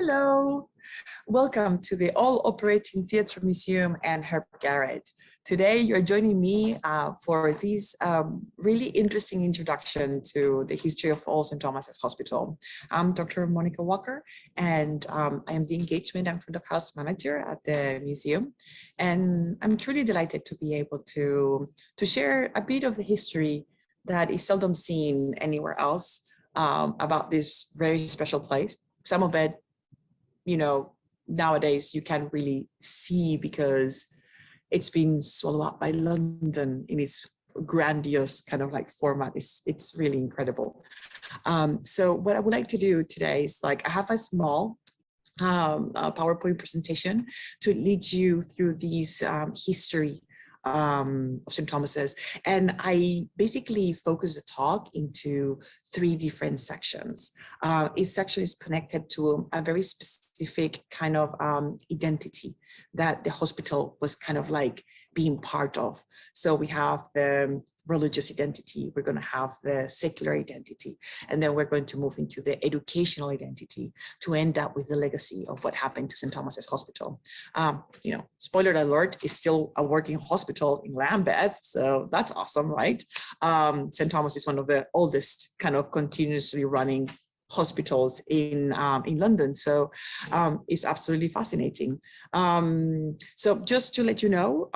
Hello, welcome to the All Operating Theatre Museum and Herb Garrett. Today you're joining me for this really interesting introduction to the history of All St. Thomas's Hospital. I'm Dr. Monica Walker, and I am the engagement and front of house manager at the museum. And I'm truly delighted to be able to share a bit of the history that is seldom seen anywhere else about this very special place. Some of it, nowadays you can't really see because it's been swallowed up by London in its grandiose kind of like format. It's really incredible. So what I would like to do today is I have a small PowerPoint presentation to lead you through these history of St. Thomas's, and I basically focus the talk into three different sections. Each section is connected to a very specific kind of identity that the hospital was kind of like being part of. So we have the religious identity, we're going to have the secular identity, and then we're going to move into the educational identity to end up with the legacy of what happened to St. Thomas's Hospital. Spoiler alert, it's still a working hospital in Lambeth, so that's awesome, right? St. Thomas is one of the oldest kind of continuously running hospitals in London, so it's absolutely fascinating. So just to let you know,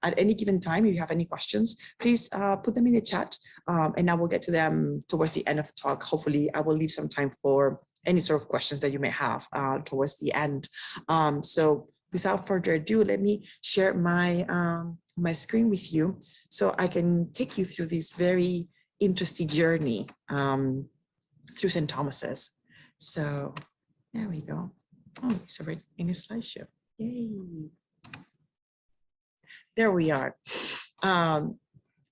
at any given time, if you have any questions, please put them in the chat, and I will get to them towards the end of the talk. Hopefully I will leave some time for any sort of questions that you may have towards the end. So without further ado, let me share my my screen with you so I can take you through this very interesting journey through St. Thomas's. So there we go. Oh, it's already in a slideshow. Yay. There we are.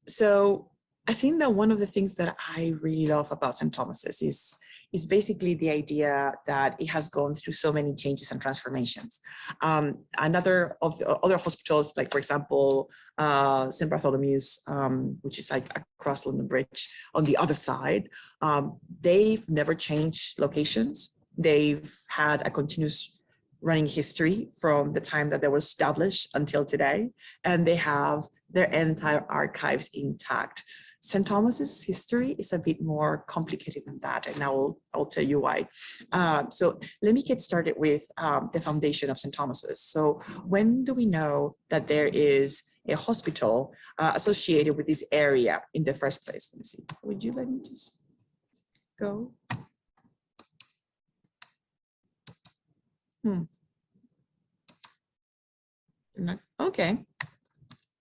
So I think that one of the things that I really love about St. Thomas's is basically the idea that it has gone through so many changes and transformations. Another of the other hospitals, like for example, St. Bartholomew's, which is like across London Bridge on the other side, they've never changed locations. They've had a continuous running history from the time that they were established until today, and they have their entire archives intact. St. Thomas's history is a bit more complicated than that, and I'll tell you why. So let me get started with the foundation of St. Thomas's. So when do we know that there is a hospital associated with this area in the first place? Let me see. Would you let me just go? Okay.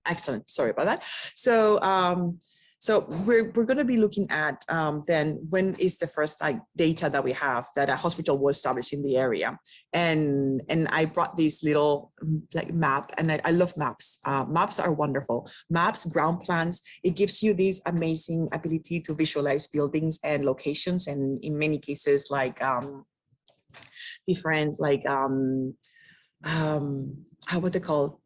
Excellent. Sorry about that. So so we're going to be looking at then when is the first data that we have that a hospital was established in the area, and I brought this little map, and I love maps. Maps are wonderful. Maps, ground plans, it gives you this amazing ability to visualize buildings and locations, and in many cases different how would they call,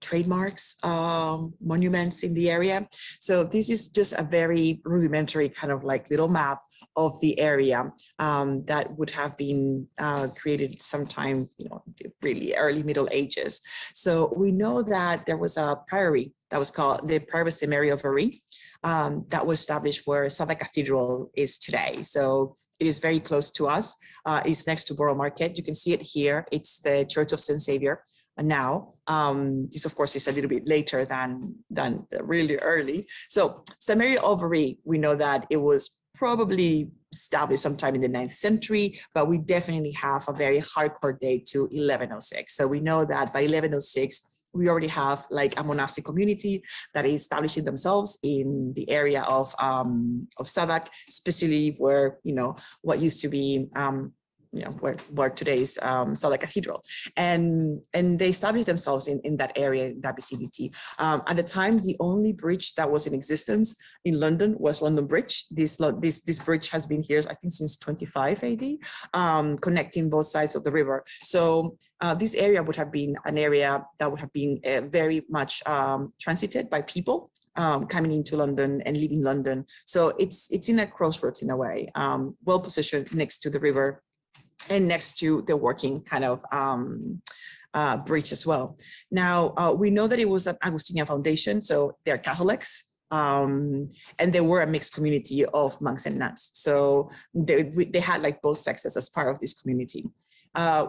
trademarks, monuments in the area. So this is just a very rudimentary kind of little map of the area that would have been created sometime, really early Middle Ages. So we know that there was a priory that was called the Priory of Overie that was established where Southwark Cathedral is today. So it is very close to us. It's next to Borough Market. You can see it here. It's the Church of St. Xavier. Now, this of course is a little bit later than really early. So St. Mary Overie, we know that it was probably established sometime in the 9th century, but we definitely have a very hardcore date to 1106. So we know that by 1106, we already have a monastic community that is establishing themselves in the area of Southwark, especially where, what used to be where today's Southwark Cathedral, and they established themselves in that area, in that vicinity. At the time, the only bridge that was in existence in London was London Bridge. This bridge has been here, I think, since 25 AD, connecting both sides of the river. So this area would have been an area that would have been very much transited by people coming into London and leaving London. So it's in a crossroads in a way, well positioned next to the river and next to the working kind of bridge as well. Now, we know that it was an Augustinian foundation, so they're Catholics, and they were a mixed community of monks and nuns. So they had like both sexes as part of this community.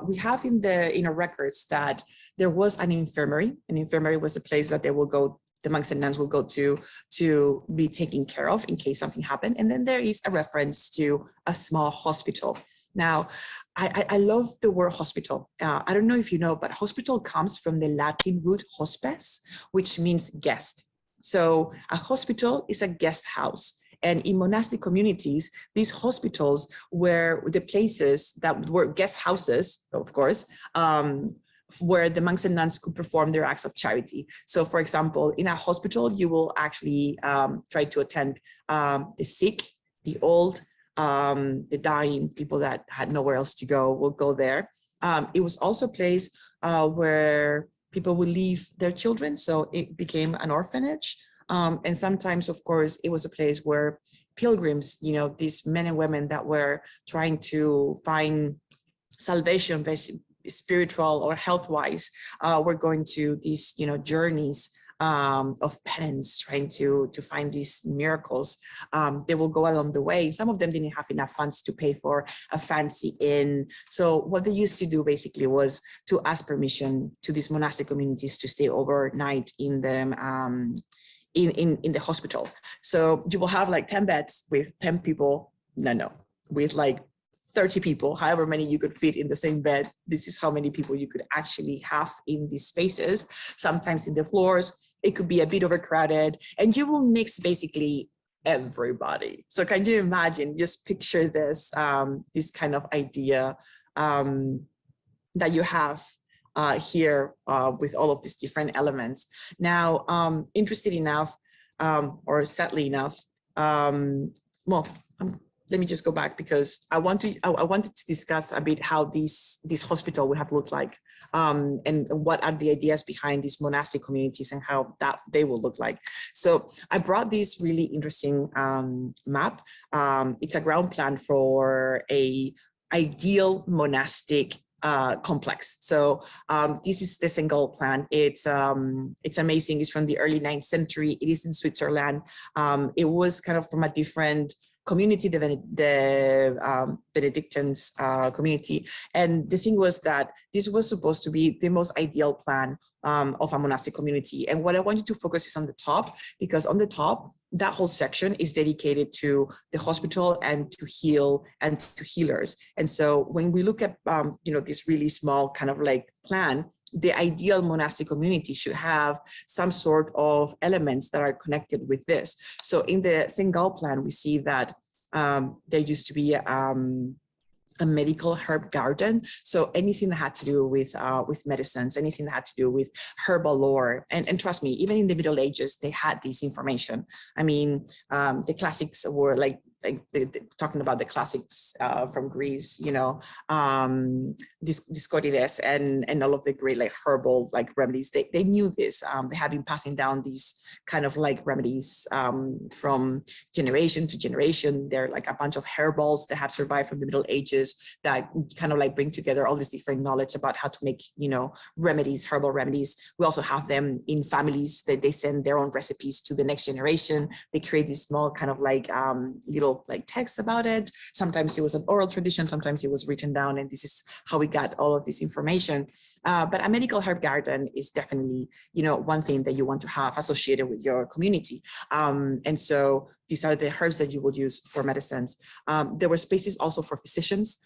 We have in our records that there was an infirmary. An infirmary was a place that they will go, the monks and nuns will go to be taken care of in case something happened. And then there is a reference to a small hospital. Now, I love the word hospital. I don't know if you know, but hospital comes from the Latin root hospes, which means guest. So a hospital is a guest house. And in monastic communities, these hospitals were the places that were guest houses, of course, where the monks and nuns could perform their acts of charity. So for example, in a hospital, you will actually try to attend the sick, the old, the dying, people that had nowhere else to go will go there. It was also a place where people would leave their children, so it became an orphanage. And sometimes, of course, it was a place where pilgrims, you know, these men and women that were trying to find salvation, spiritual or health-wise, were going to these, you know, journeys of penance, trying to find these miracles. They will go along the way. Some of them didn't have enough funds to pay for a fancy inn. So what they used to do basically was to ask permission to these monastic communities to stay overnight in them. In the hospital. So you will have like 10 beds with 10 people, with like 30 people, however many you could fit in the same bed. This is how many people you could actually have in these spaces. Sometimes in the floors, it could be a bit overcrowded, and you will mix basically everybody. So can you imagine, just picture this, this kind of idea that you have here with all of these different elements. Now, interested enough, or sadly enough, let me just go back because I wanted to discuss a bit how this hospital would have looked like, and what are the ideas behind these monastic communities and how that they will look like. So I brought this really interesting map. It's a ground plan for a ideal monastic complex. So this is the single plan. It's amazing. It's from the early 9th century. It is in Switzerland. It was kind of from a different community, the Benedictines community. And the thing was that this was supposed to be the most ideal plan of a monastic community. And what I want you to focus is on the top, because on the top, that whole section is dedicated to the hospital and to healers. And so when we look at this really small kind of like plan, the ideal monastic community should have some sort of elements that are connected with this. So in the single plan, we see that there used to be a medical herb garden. So anything that had to do with medicines, anything that had to do with herbal lore. And trust me, even in the Middle Ages, they had this information. I mean, the classics were like talking about the classics from Greece, Discorides and all of the great like herbal like remedies. They knew this. They have been passing down these kind of like remedies from generation to generation. They're like a bunch of herbals that have survived from the Middle Ages that kind of like bring together all this different knowledge about how to make, remedies, herbal remedies. We also have them in families that they send their own recipes to the next generation. They create these small kind of like little like text about it. Sometimes it was an oral tradition, sometimes it was written down, and this is how we got all of this information. But a medical herb garden is definitely, one thing that you want to have associated with your community. And so these are the herbs that you would use for medicines. There were spaces also for physicians.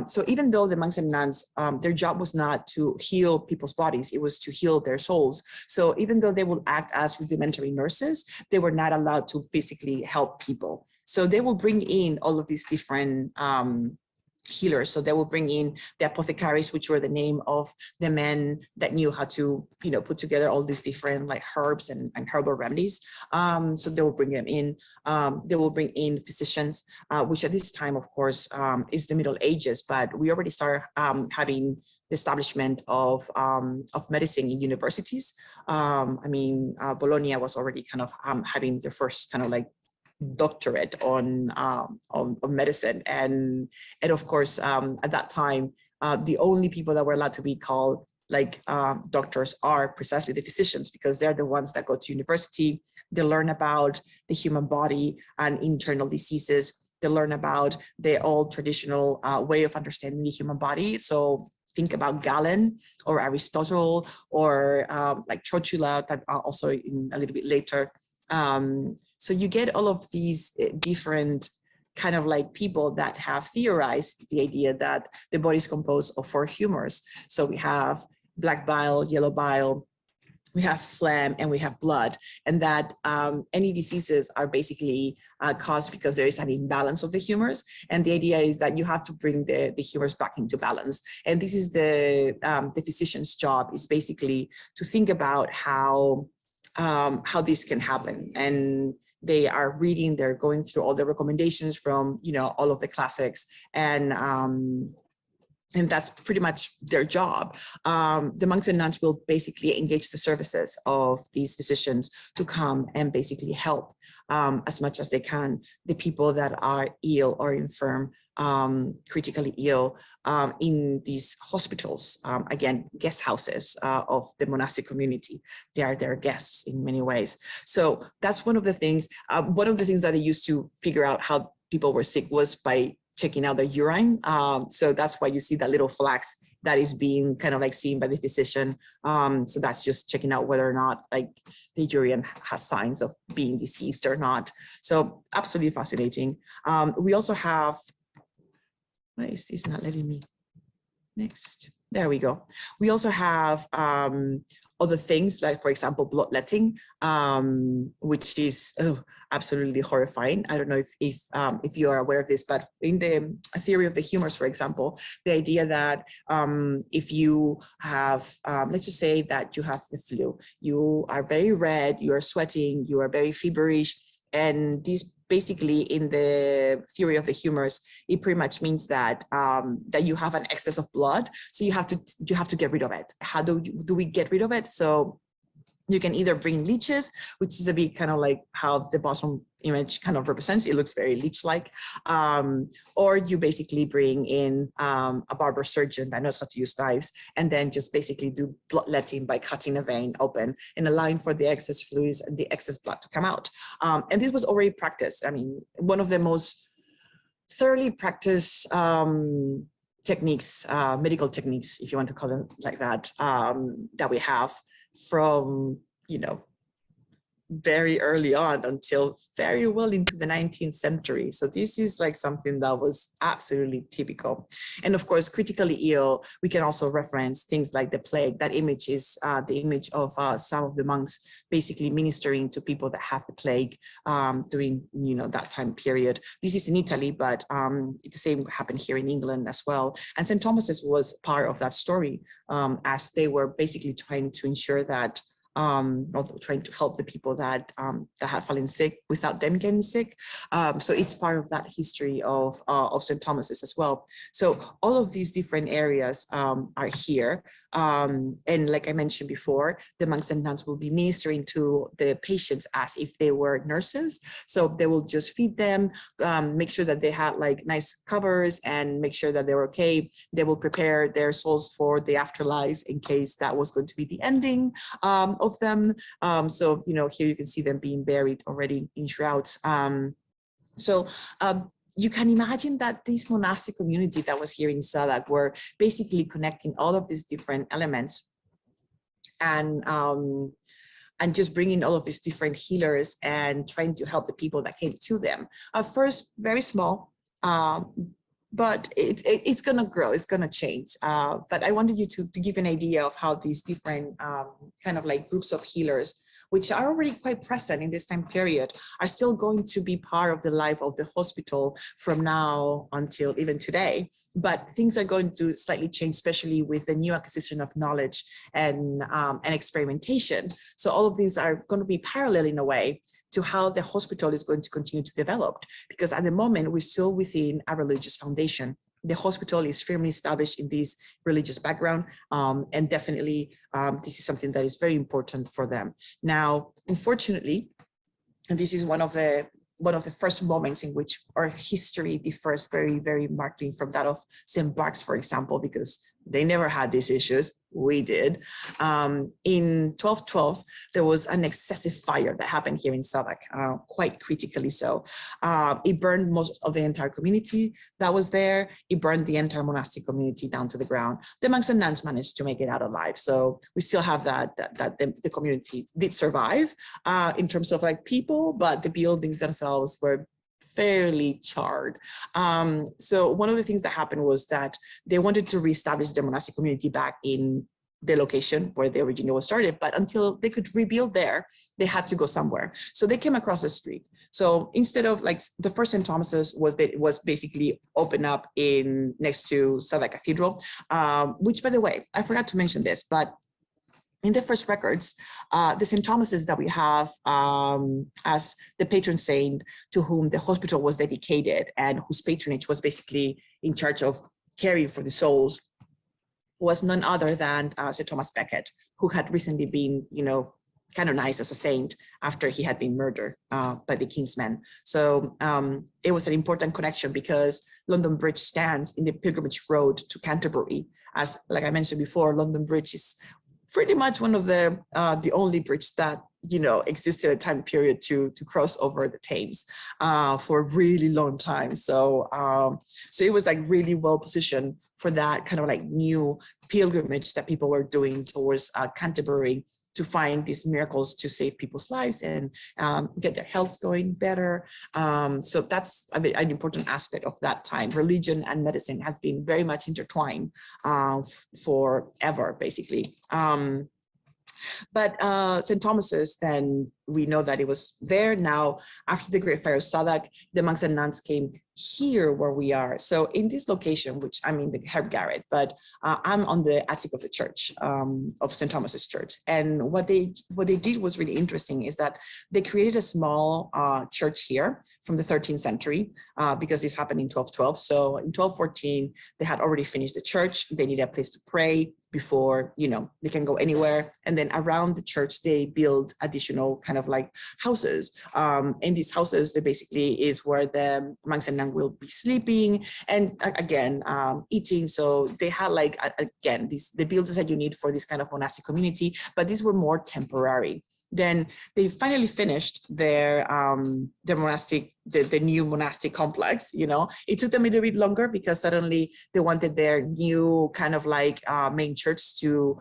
So even though the monks and nuns, their job was not to heal people's bodies, it was to heal their souls. So even though they would act as rudimentary nurses, they were not allowed to physically help people. So they will bring in all of these different healers. So they will bring in the apothecaries, which were the name of the men that knew how to, put together all these different like herbs and herbal remedies. So they will bring them in. They will bring in physicians, which at this time, of course, is the Middle Ages, but we already start having the establishment of medicine in universities. Bologna was already kind of having the first kind of like doctorate on medicine, and of course at that time the only people that were allowed to be called like doctors are precisely the physicians, because they're the ones that go to university, they learn about the human body and internal diseases, they learn about the old traditional way of understanding the human body. So think about Galen or Aristotle or like Trotula, that are also in a little bit later. So you get all of these different kind of like people that have theorized the idea that the body is composed of 4 humors. So we have black bile, yellow bile, we have phlegm, and we have blood, and that any diseases are basically caused because there is an imbalance of the humors. And the idea is that you have to bring the humors back into balance. And this is the physician's job, is basically to think about how this can happen. And they are reading, they're going through all the recommendations from, you know, all of the classics, and that's pretty much their job. The monks and nuns will basically engage the services of these physicians to come and basically help as much as they can the people that are ill or infirm, critically ill, in these hospitals, again, guest houses of the monastic community. They are their guests in many ways. So that's one of the things. One of the things that they used to figure out how people were sick was by checking out the urine. So that's why you see that little flax that is being kind of like seen by the physician. So that's just checking out whether or not like the urine has signs of being diseased or not. So absolutely fascinating. We also have, why is this not letting me? Next, there we go. We also have other things like, for example, bloodletting, which is absolutely horrifying. I don't know if you are aware of this, but in the theory of the humors, for example, the idea that if you have, let's just say that you have the flu, you are very red, you are sweating, you are very feverish, and these basically in the theory of the humors, it pretty much means that that you have an excess of blood, so you have to get rid of it. How do we get rid of it? So you can either bring leeches, which is a bit kind of like how the bottom image kind of represents. It looks very leech-like. Or you basically bring in a barber surgeon that knows how to use knives, and then just basically do bloodletting by cutting a vein open and allowing for the excess fluids and the excess blood to come out. And this was already practiced. I mean, one of the most thoroughly practiced techniques, medical techniques, if you want to call it like that, that we have from, you know, very early on until very well into the 19th century. So this is like something that was absolutely typical. And of course, critically ill, we can also reference things like the plague. That image is the image of some of the monks basically ministering to people that have the plague during, you know, that time period. This is in Italy, but the same happened here in England as well. And St. Thomas's was part of that story, as they were basically trying to ensure that trying to help the people that that had fallen sick without them getting sick. So it's part of that history of St. Thomas's as well. So all of these different areas are here. And like I mentioned before, the monks and nuns will be ministering to the patients as if they were nurses. So they will just feed them, make sure that they had like nice covers and make sure that they're okay. They will prepare their souls for the afterlife in case that was going to be the ending of them. So, you know, here you can see them being buried already in shrouds. You can imagine that this monastic community that was here in Southwark were basically connecting all of these different elements and just bringing all of these different healers and trying to help the people that came to them. First, very small, but it's going to grow, it's going to change. But I wanted you to give an idea of how these different kind of like groups of healers, which are already quite present in this time period, are still going to be part of the life of the hospital from now until even today. But things are going to slightly change, especially with the new acquisition of knowledge and experimentation. So all of these are going to be parallel in a way to how the hospital is going to continue to develop, because at the moment we're still within a religious foundation. The hospital is firmly established in this religious background, and definitely this is something that is very important for them. Now, unfortunately, and this is one of the one of the first moments in which our history differs very, very markedly from that of St. Bart's, for example, because they never had these issues. We did. In 1212, there was an excessive fire that happened here in Southwark, quite critically so. It burned most of the entire community that was there. It burned the entire monastic community down to the ground. The monks and nuns managed to make it out alive. So we still have that the community did survive in terms of like people, but the buildings themselves were fairly charred. So one of the things that happened was that they wanted to reestablish the monastic community back in the location where the original was started, but until they could rebuild there, they had to go somewhere. So they came across the street. So instead of like the first St. Thomas's was basically open up in next to Southwark Cathedral, which, by the way, I forgot to mention this, but in the first records, the St. Thomas's that we have as the patron saint to whom the hospital was dedicated and whose patronage was basically in charge of caring for the souls was none other than St. Thomas Beckett, who had recently been, canonized as a saint after he had been murdered by the King's men. So it was an important connection because London Bridge stands in the pilgrimage road to Canterbury. As like I mentioned before, London Bridge is pretty much one of the only bridge that existed at a time period to cross over the Thames for a really long time. So so it was like really well positioned for that kind of like new pilgrimage that people were doing towards Canterbury to find these miracles to save people's lives and get their health going better. So that's an important aspect of that time. Religion and medicine has been very much intertwined forever, basically. But St. Thomas's, then we know that it was there. Now, after the Great Fire of Southwark, the monks and nuns came here where we are. So in this location, which I'm in the herb garret, but I'm on the attic of the church, of St. Thomas's Church. And what they did was really interesting is that they created a small church here from the 13th century because this happened in 1212. So in 1214, they had already finished the church. They needed a place to pray before, they can go anywhere. And then around the church, they build additional kind of like houses. And these houses, they basically is where the monks and nuns will be sleeping and again, eating. So they had like, again, the buildings that you need for this kind of monastic community, but these were more temporary. Then they finally finished their monastic, the new monastic complex. It took them a little bit longer because suddenly they wanted their new kind of like main church to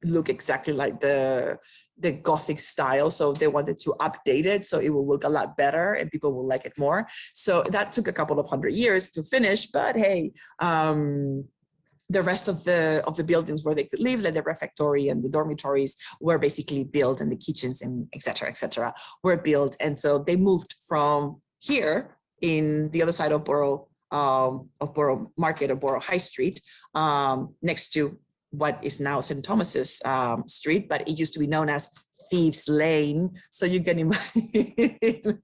look exactly like the Gothic style. So they wanted to update it so it will look a lot better and people will like it more. So that took a couple of 100 years to finish, but hey, the rest of the buildings where they could live, like the refectory and the dormitories, were basically built, and the kitchens and et cetera, were built. And so they moved from here in the other side of Borough Market or Borough High Street, next to what is now St. Thomas's Street, but it used to be known as Thieves Lane. So you can imagine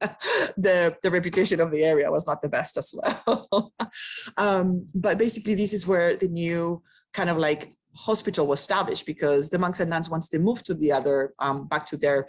the reputation of the area was not the best as well. But basically, this is where the new kind of like hospital was established, because the monks and nuns, once they moved to the other, back to their,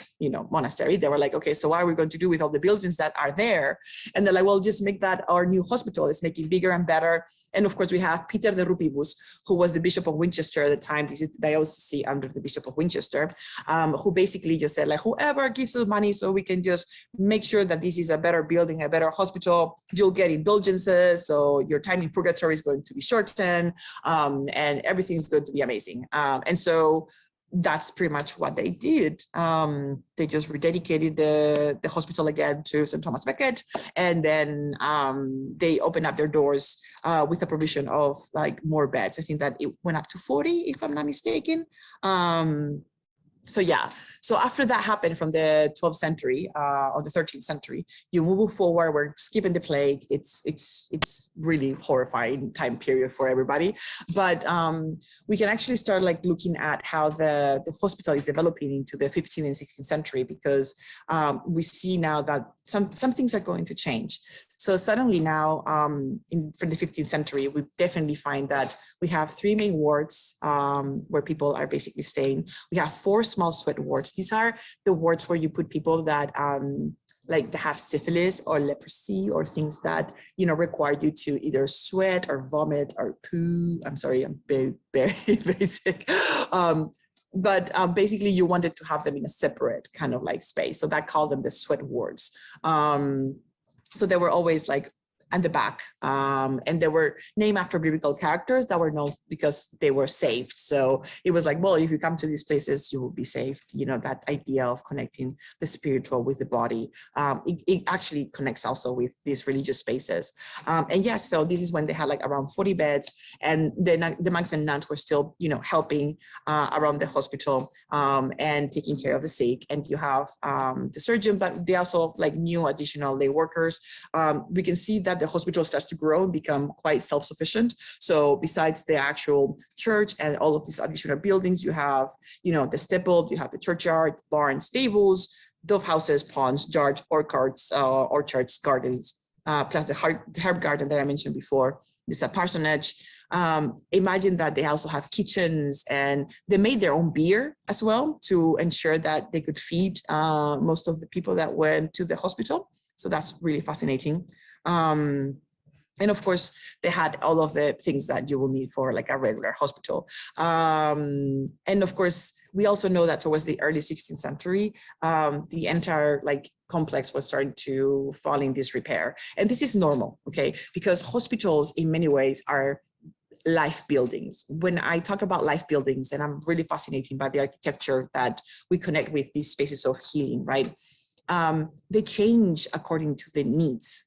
monastery, they were like, okay, so what are we going to do with all the buildings that are there? And they're like, well, just make that our new hospital. Let's make it bigger and better. And of course, we have Peter de Rupibus, who was the Bishop of Winchester at the time. This is diocese under the Bishop of Winchester, who basically just said, like, whoever gives us money so we can just make sure that this is a better building, a better hospital, you'll get indulgences. So your time in purgatory is going to be shortened, and everything's going to be amazing. And so that's pretty much what they did. They just rededicated the hospital again to St. Thomas Becket, and then they opened up their doors with a provision of like more beds. I think that it went up to 40, if I'm not mistaken. So yeah, so after that happened from the 12th century or the 13th century, you move forward, we're skipping the plague. It's really horrifying time period for everybody. But we can actually start like looking at how the hospital is developing into the 15th and 16th century, because we see now that some things are going to change. So suddenly now, for the 15th century, we definitely find that we have 3 main wards where people are basically staying. We have 4 small sweat wards. These are the wards where you put people that like they have syphilis or leprosy or things that, you know, require you to either sweat or vomit or poo. I'm sorry, I'm very, very basic. But basically you wanted to have them in a separate kind of like space. So that called them the sweat wards. So they were always like at the back, and they were named after biblical characters that were known because they were saved. So it was like, well, if you come to these places, you will be saved. You know, that idea of connecting the spiritual with the body. It actually connects also with these religious spaces. And yes, so this is when they had like around 40 beds, and the monks and nuns were still, you know, helping around the hospital and taking care of the sick. And you have the surgeon, but they also like new additional lay workers. We can see that the hospital starts to grow and become quite self-sufficient. So besides the actual church and all of these additional buildings, you have, you know, the stable, you have the churchyard, barns, stables, dove houses, ponds, yards, orchards, gardens, plus the herb garden that I mentioned before. This is a parsonage. Imagine that they also have kitchens, and they made their own beer as well to ensure that they could feed most of the people that went to the hospital. So that's really fascinating. And of course, they had all of the things that you will need for like a regular hospital. And of course, we also know that towards the early 16th century, the entire like complex was starting to fall in disrepair. And this is normal, okay? Because hospitals in many ways are life buildings. When I talk about life buildings, and I'm really fascinated by the architecture that we connect with these spaces of healing, right? They change according to the needs.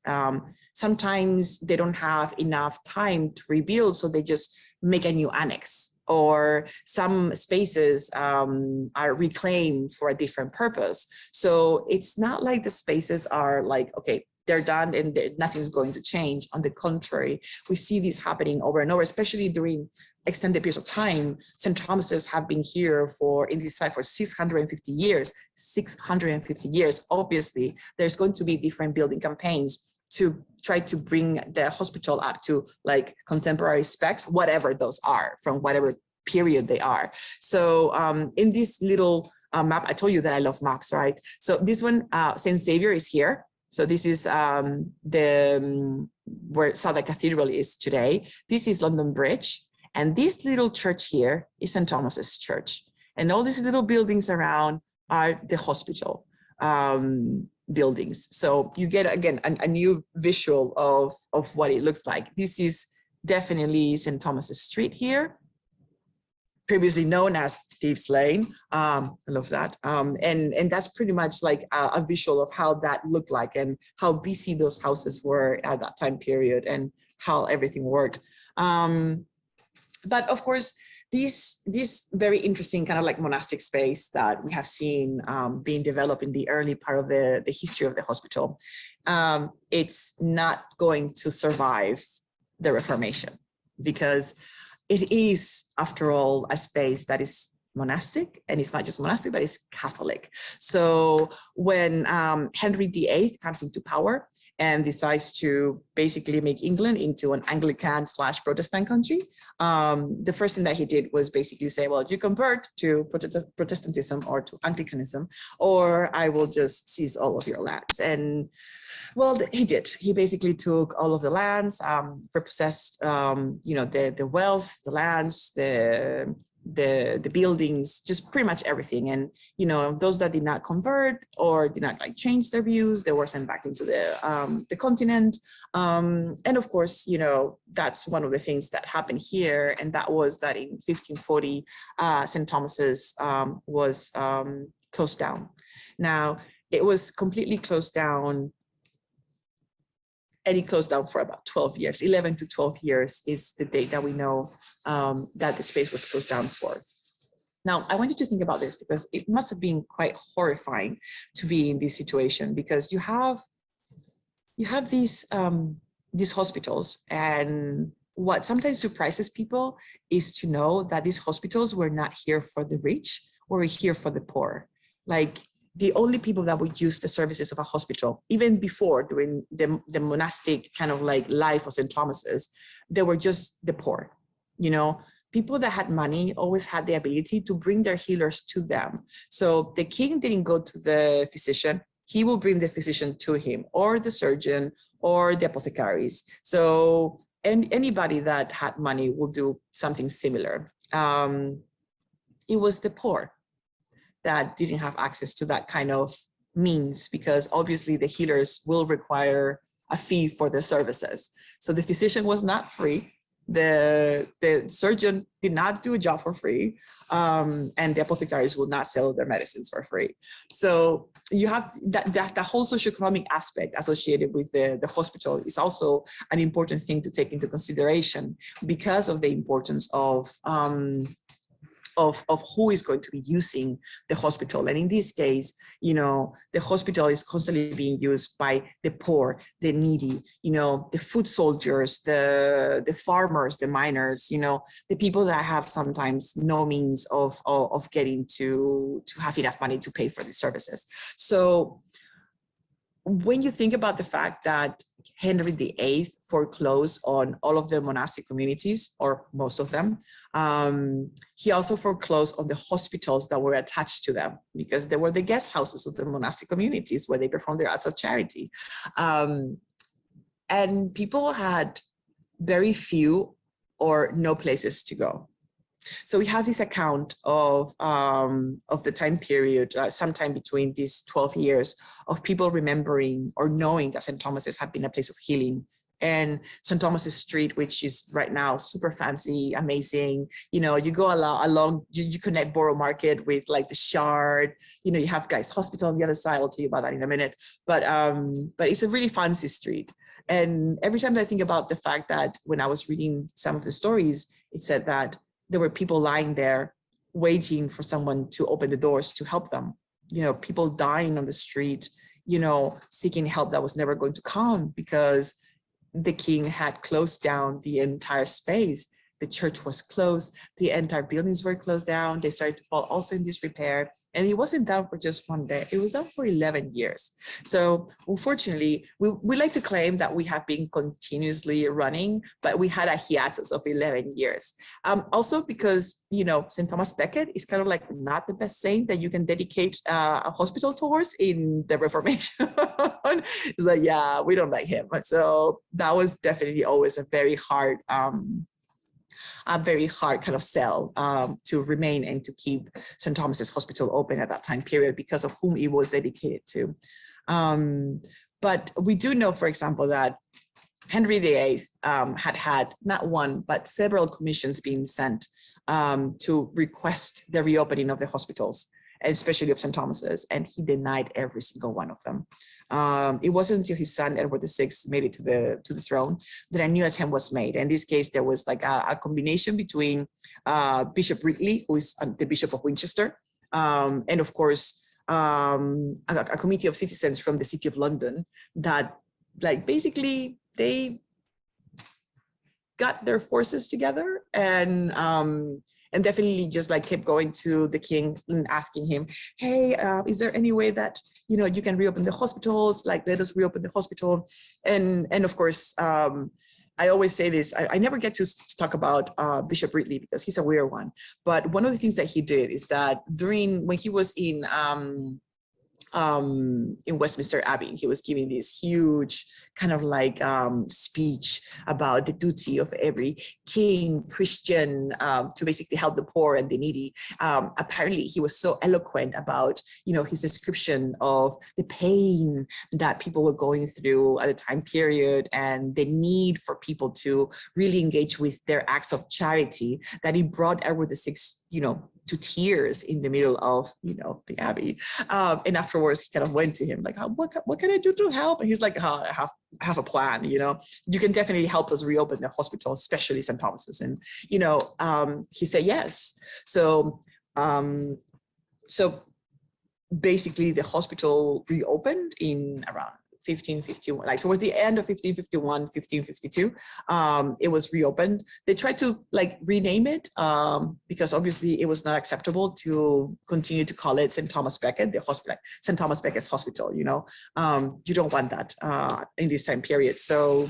Sometimes they don't have enough time to rebuild, so they just make a new annex, or some spaces are reclaimed for a different purpose. So it's not like the spaces are like, okay, they're done and nothing's going to change. On the contrary, we see this happening over and over, especially during extended periods of time. St. Thomas's have been here in this site for 650 years. 650 years. Obviously, there's going to be different building campaigns to try to bring the hospital up to like contemporary specs, whatever those are, from whatever period they are. So in this little map, I told you that I love maps, right? So this one, St. Xavier is here. So this is where Southwark Cathedral is today. This is London Bridge. And this little church here is St. Thomas's Church. And all these little buildings around are the hospital buildings. So you get, again, a new visual of what it looks like. This is definitely St. Thomas's Street here, previously known as Thieves Lane. I love that. And that's pretty much like a visual of how that looked like and how busy those houses were at that time period and how everything worked. But of course, this very interesting kind of like monastic space that we have seen being developed in the early part of the history of the hospital, it's not going to survive the Reformation, because it is, after all, a space that is monastic, and it's not just monastic, but it's Catholic. So when Henry VIII comes into power and decides to basically make England into an Anglican/Protestant country, the first thing that he did was basically say, well, you convert to Protestantism or to Anglicanism, or I will just seize all of your lands. And well, he did. He basically took all of the lands, repossessed, you know, the wealth, the lands, the buildings, just pretty much everything. And, you know, those that did not convert or did not like change their views, they were sent back into the continent. And of course, you know, that's one of the things that happened here. And that was that in 1540, St. Thomas's was closed down. Now, it was completely closed down, and it closed down for about 12 years. 11 to 12 years is the date that we know that the space was closed down for. Now, I want you to think about this, because it must have been quite horrifying to be in this situation, because you have these hospitals, and what sometimes surprises people is to know that these hospitals were not here for the rich, were here for the poor. Like, the only people that would use the services of a hospital, even before during the monastic kind of like life of St. Thomas's, they were just the poor. You know, people that had money always had the ability to bring their healers to them. So the king didn't go to the physician, he will bring the physician to him, or the surgeon, or the apothecaries. So, and anybody that had money will do something similar. It was the poor that didn't have access to that kind of means, because obviously the healers will require a fee for their services. So the physician was not free. The surgeon did not do a job for free, and the apothecaries will not sell their medicines for free. So you have that whole socioeconomic aspect associated with the hospital is also an important thing to take into consideration, because of the importance of who is going to be using the hospital. And in this case, you know, the hospital is constantly being used by the poor, the needy, you know, the foot soldiers, the farmers, the miners, you know, the people that have sometimes no means of getting to have enough money to pay for the services. So when you think about the fact that Henry VIII foreclosed on all of the monastic communities, or most of them, he also foreclosed on the hospitals that were attached to them, because they were the guest houses of the monastic communities where they performed their acts of charity. And people had very few or no places to go. So we have this account of the time period, sometime between these 12 years, of people remembering or knowing that St. Thomas's had been a place of healing. And St. Thomas's Street, which is right now super fancy, amazing. You know, you go along, you connect Borough Market with like the Shard. You know, you have Guy's Hospital on the other side. I'll tell you about that in a minute. But it's a really fancy street. And every time I think about the fact that when I was reading some of the stories, it said that there were people lying there waiting for someone to open the doors to help them. You know, people dying on the street, you know, seeking help that was never going to come because the king had closed down the entire space. The church was closed. The entire buildings were closed down. They started to fall also in disrepair. And it wasn't down for just one day. It was down for 11 years. So unfortunately, we like to claim that we have been continuously running, but we had a hiatus of 11 years. Also because, you know, St. Thomas Beckett is kind of like not the best saint that you can dedicate a hospital towards in the Reformation. It's like, yeah, we don't like him. So that was definitely always a very hard kind of sell to remain and to keep St. Thomas's Hospital open at that time period because of whom it was dedicated to. But we do know, for example, that Henry VIII had not one, but several commissions being sent to request the reopening of the hospitals, especially of St. Thomas's, and he denied every single one of them. It wasn't until his son, Edward VI, made it to the throne that a new attempt was made. In this case, there was like a combination between Bishop Ridley, who is the Bishop of Winchester, and of course, a committee of citizens from the City of London that, like, basically they got their forces together and definitely just like kept going to the king and asking him, hey, is there any way that, you know, you can reopen the hospitals? Like, let us reopen the hospital. And of course, I always say this, I never get to talk about Bishop Ridley because he's a weird one. But one of the things that he did is that when he was in Westminster Abbey, he was giving this huge kind of like speech about the duty of every king, Christian, to basically help the poor and the needy. Apparently, he was so eloquent about, you know, his description of the pain that people were going through at the time period and the need for people to really engage with their acts of charity, that he brought Edward VI, you know, to tears in the middle of, you know, the Abbey. And afterwards, he kind of went to him like, what can I do to help? And he's like, oh, I have a plan, you know, you can definitely help us reopen the hospital, especially St. Thomas's. And, you know, he said yes. So basically the hospital reopened in around 1551, like towards the end of 1551, 1552, it was reopened. They tried to like rename it because obviously it was not acceptable to continue to call it St. Thomas Becket, the hospital, St. Thomas Becket's hospital, you know, you don't want that in this time period. So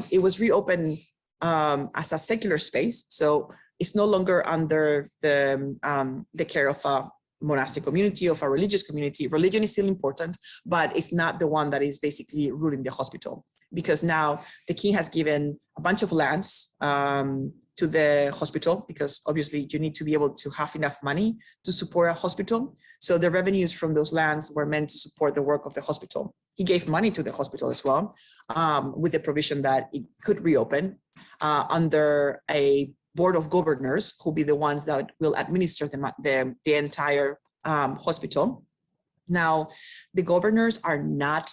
it was reopened as a secular space. So it's no longer under the care of monastic community, of a religious community. Religion is still important, but it's not the one that is basically ruling the hospital, because now the king has given a bunch of lands to the hospital, because obviously you need to be able to have enough money to support a hospital. So the revenues from those lands were meant to support the work of the hospital. He gave money to the hospital as well, with the provision that it could reopen under a board of governors, who'll be the ones that will administer the entire hospital. Now, the governors are not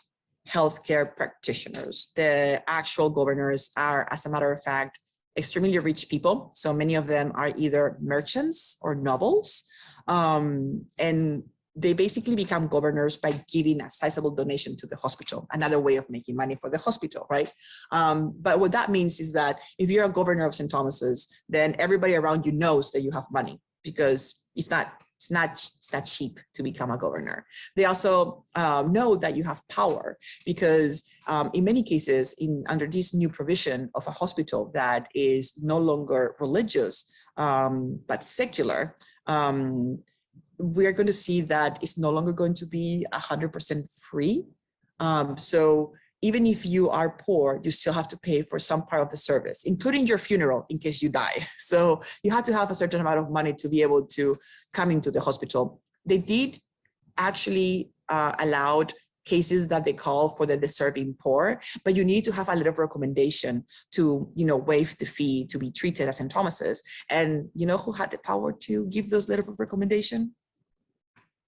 healthcare practitioners. The actual governors are, as a matter of fact, extremely rich people. So many of them are either merchants or nobles, and they basically become governors by giving a sizable donation to the hospital, another way of making money for the hospital, right? But what that means is that if you're a governor of St. Thomas's, then everybody around you knows that you have money, because it's not cheap to become a governor. They also know that you have power, because in many cases, under this new provision of a hospital that is no longer religious, but secular, we're going to see that it's no longer going to be 100% free. So even if you are poor, you still have to pay for some part of the service, including your funeral in case you die. So you have to have a certain amount of money to be able to come into the hospital. They did actually allowed cases that they call for the deserving poor, but you need to have a letter of recommendation to, waive the fee to be treated as St. Thomas's. And you know who had the power to give those letters of recommendation?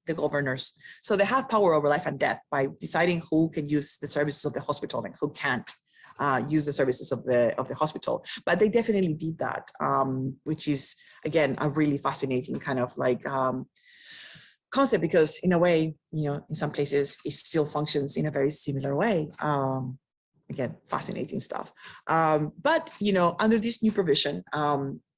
The governors. So they have power over life and death by deciding who can use the services of the hospital and who can't use the services of the hospital. But they definitely did that, which is, again, a really fascinating kind of like concept, because in a way, in some places it still functions in a very similar way. Again, fascinating stuff. But under this new provision,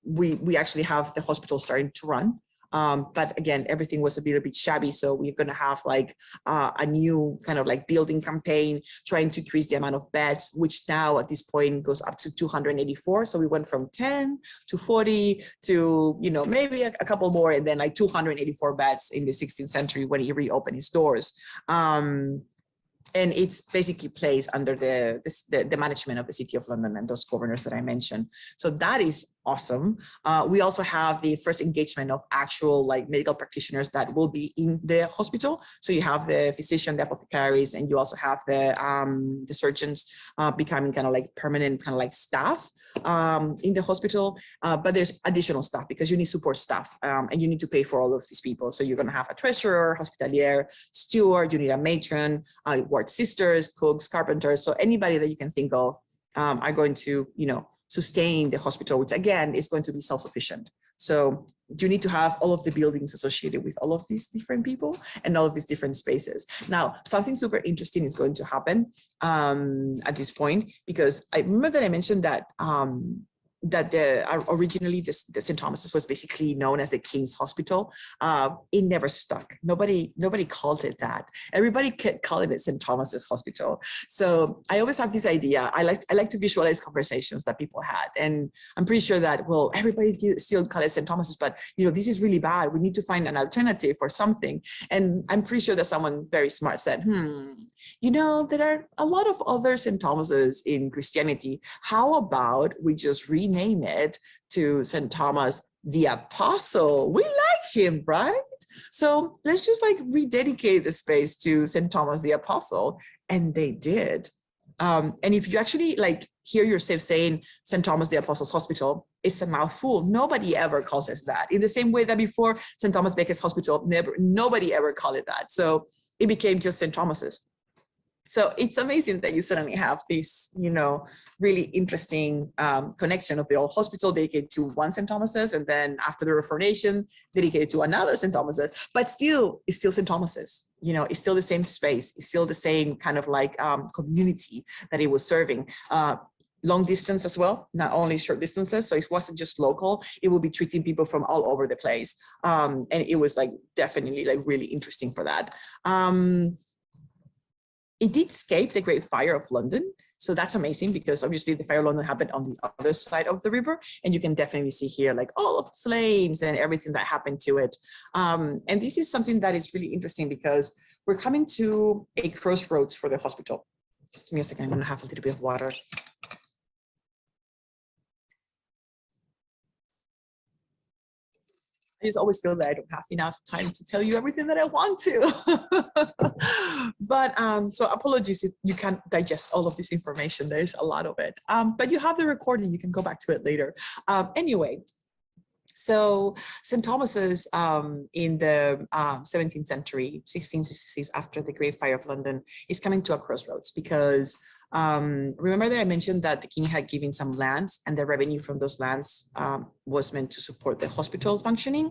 we actually have the hospital starting to run. But again, everything was a little bit shabby. So we're going to have like a new kind of like building campaign trying to increase the amount of beds, which now at this point goes up to 284. So we went from 10 to 40 to, maybe a couple more, and then like 284 beds in the 16th century when he reopened his doors. And it's basically placed under the management of the City of London and those governors that I mentioned. So that is awesome. We also have the first engagement of actual like medical practitioners that will be in the hospital. So you have the physician, the apothecaries, and you also have the surgeons becoming kind of like permanent kind of like staff in the hospital. But there's additional staff because you need support staff and you need to pay for all of these people. So you're going to have a treasurer, hospitalier, steward, you need a matron, ward sisters, cooks, carpenters. So anybody that you can think of are going to, sustain the hospital, which again is going to be self-sufficient. So you need to have all of the buildings associated with all of these different people and all of these different spaces. Now, something super interesting is going to happen at this point, because I remember that I mentioned that originally the St. Thomas's was basically known as the King's Hospital. It never stuck. Nobody called it that. Everybody kept calling it St. Thomas's Hospital. So I always have this idea. I like to visualize conversations that people had, and I'm pretty sure that everybody still call it St. Thomas's, but this is really bad. We need to find an alternative or something. And I'm pretty sure that someone very smart said, there are a lot of other St. Thomas's in Christianity. How about we just rename it to St. Thomas the Apostle? We like him, right? So let's just like rededicate the space to St. Thomas the Apostle. And they did. And if you actually like hear yourself saying St. Thomas the Apostle's Hospital, it's a mouthful. Nobody ever calls us that. In the same way that before St. Thomas Beckett's Hospital, nobody ever called it that. So it became just St. Thomas's. So it's amazing that you suddenly have this, really interesting connection of the old hospital dedicated to one St. Thomas's, and then after the Reformation, dedicated to another St. Thomas's. But still, it's still St. Thomas's. It's still the same space. It's still the same kind of like community that it was serving. Long distance as well, not only short distances. So it wasn't just local, it would be treating people from all over the place. And it was like definitely like really interesting for that. It did escape the Great Fire of London. So that's amazing, because obviously the fire of London happened on the other side of the river, and you can definitely see here like all of the flames and everything that happened to it. And this is something that is really interesting, because we're coming to a crossroads for the hospital. Just give me a second, I'm gonna have a little bit of water. I just always feel that I don't have enough time to tell you everything that I want to. But so apologies if you can't digest all of this information. There's a lot of it. But you have the recording, you can go back to it later. Anyway, so St. Thomas's in the 17th century, 1666, after the Great Fire of London, is coming to a crossroads, because remember that I mentioned that the king had given some lands, and the revenue from those lands was meant to support the hospital functioning.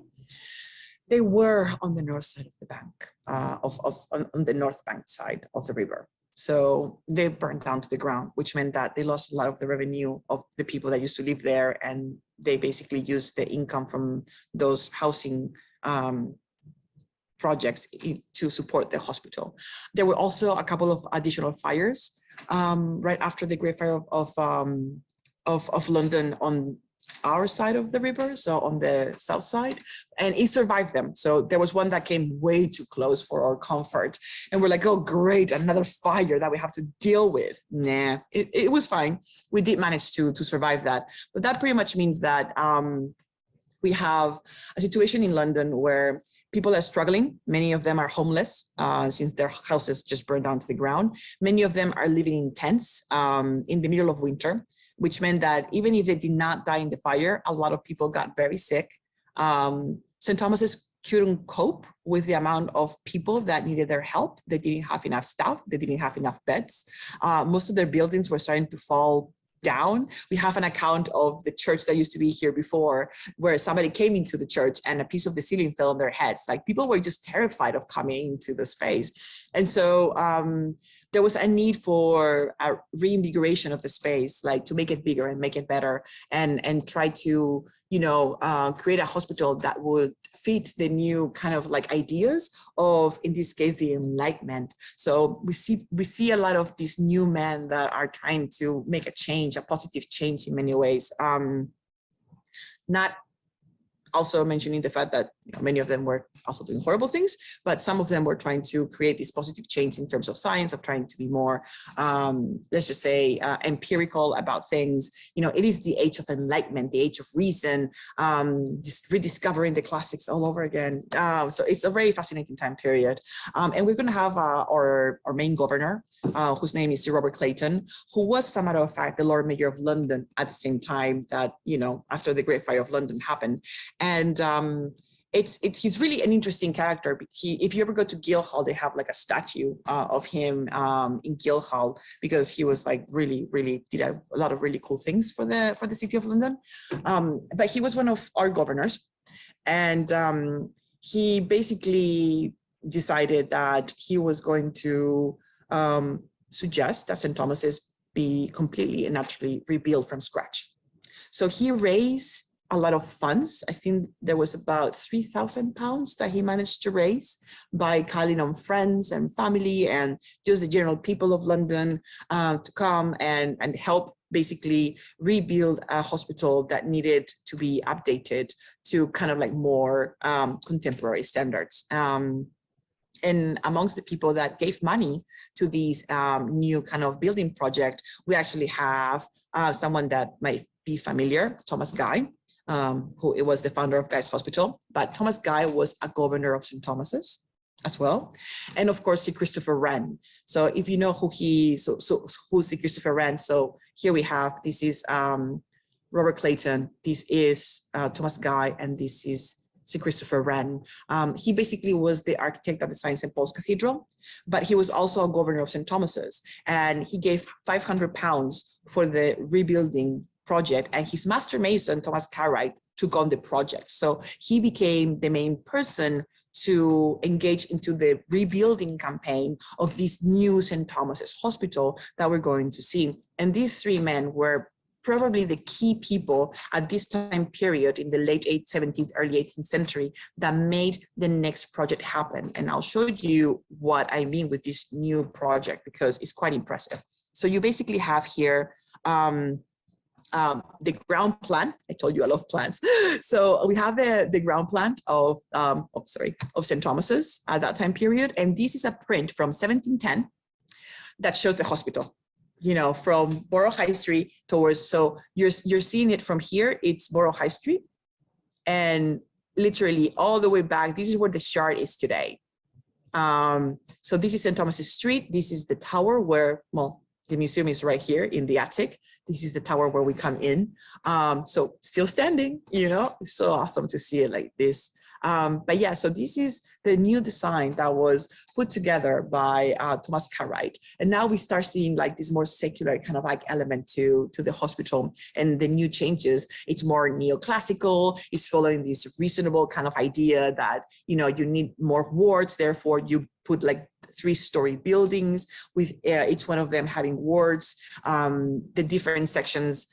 They were on the north side of the bank, on the north bank side of the river. So they burned down to the ground, which meant that they lost a lot of the revenue of the people that used to live there, and they basically used the income from those housing projects to support the hospital. There were also a couple of additional fires right after the Great Fire of London on our side of the river, so on the south side, and it survived them. So there was one that came way too close for our comfort, and we're like, oh great, another fire that we have to deal with. Nah, it was fine. We did manage to survive that, but that pretty much means that we have a situation in London where people are struggling. Many of them are homeless since their houses just burned down to the ground. Many of them are living in tents in the middle of winter, which meant that even if they did not die in the fire, a lot of people got very sick. St. Thomas's couldn't cope with the amount of people that needed their help. They didn't have enough staff. They didn't have enough beds. Most of their buildings were starting to fall down. We have an account of the church that used to be here before, where somebody came into the church and a piece of the ceiling fell on their heads. Like, people were just terrified of coming into the space. And so there was a need for a reinvigoration of the space, like to make it bigger and make it better, and try to, create a hospital that would fit the new kind of like ideas of, in this case, the Enlightenment. So we see a lot of these new men that are trying to make a change, a positive change in many ways. Not also mentioning the fact that many of them were also doing horrible things, but some of them were trying to create this positive change in terms of science, of trying to be more, let's just say, empirical about things. It is the age of enlightenment, the age of reason, just rediscovering the classics all over again. So it's a very fascinating time period. And we're going to have our main governor, whose name is Sir Robert Clayton, who was, as a matter of fact, the Lord Mayor of London at the same time that, after the Great Fire of London happened. And he's really an interesting character. If you ever go to Guildhall, they have like a statue of him in Guildhall, because he was like really did a lot of really cool things for the city of London. But he was one of our governors, and he basically decided that he was going to suggest that St. Thomas's be completely and utterly rebuilt from scratch. So he raised a lot of funds. I think there was about £3,000 that he managed to raise by calling on friends and family and just the general people of London to come and help basically rebuild a hospital that needed to be updated to kind of like more contemporary standards. And amongst the people that gave money to this new kind of building project, we actually have someone that might be familiar, Thomas Guy, who was the founder of Guy's Hospital, but Thomas Guy was a governor of St. Thomas's as well. And of course, Sir Christopher Wren. So if you know who's Sir Christopher Wren, so here we have, this is Robert Clayton, this is Thomas Guy, and this is Sir Christopher Wren. He basically was the architect that designed St. Paul's Cathedral, but he was also a governor of St. Thomas's, and he gave £500 for the rebuilding project, and his master mason, Thomas Cartwright, took on the project. So he became the main person to engage into the rebuilding campaign of this new St. Thomas's Hospital that we're going to see. And these three men were probably the key people at this time period in the late 17th, early 18th century that made the next project happen. And I'll show you what I mean with this new project, because it's quite impressive. So you basically have here the ground plan. I told you I love plants. So we have the ground plan of St. Thomas's at that time period. And this is a print from 1710 that shows the hospital, you know, from Borough High Street towards, so you're seeing it from here, it's Borough High Street. And literally all the way back, this is where the Shard is today. So this is St. Thomas's Street. This is the tower where, well, the museum is right here in the attic. This is the tower where we come in. So still standing, you know, it's so awesome to see it like this. But yeah, so this is the new design that was put together by Thomas Cartwright. And now we start seeing like this more secular kind of like element to the hospital and the new changes. It's more neoclassical. It's following this reasonable kind of idea that, you know, you need more wards. Therefore, you put like 3-story buildings with each one of them having wards. The different sections,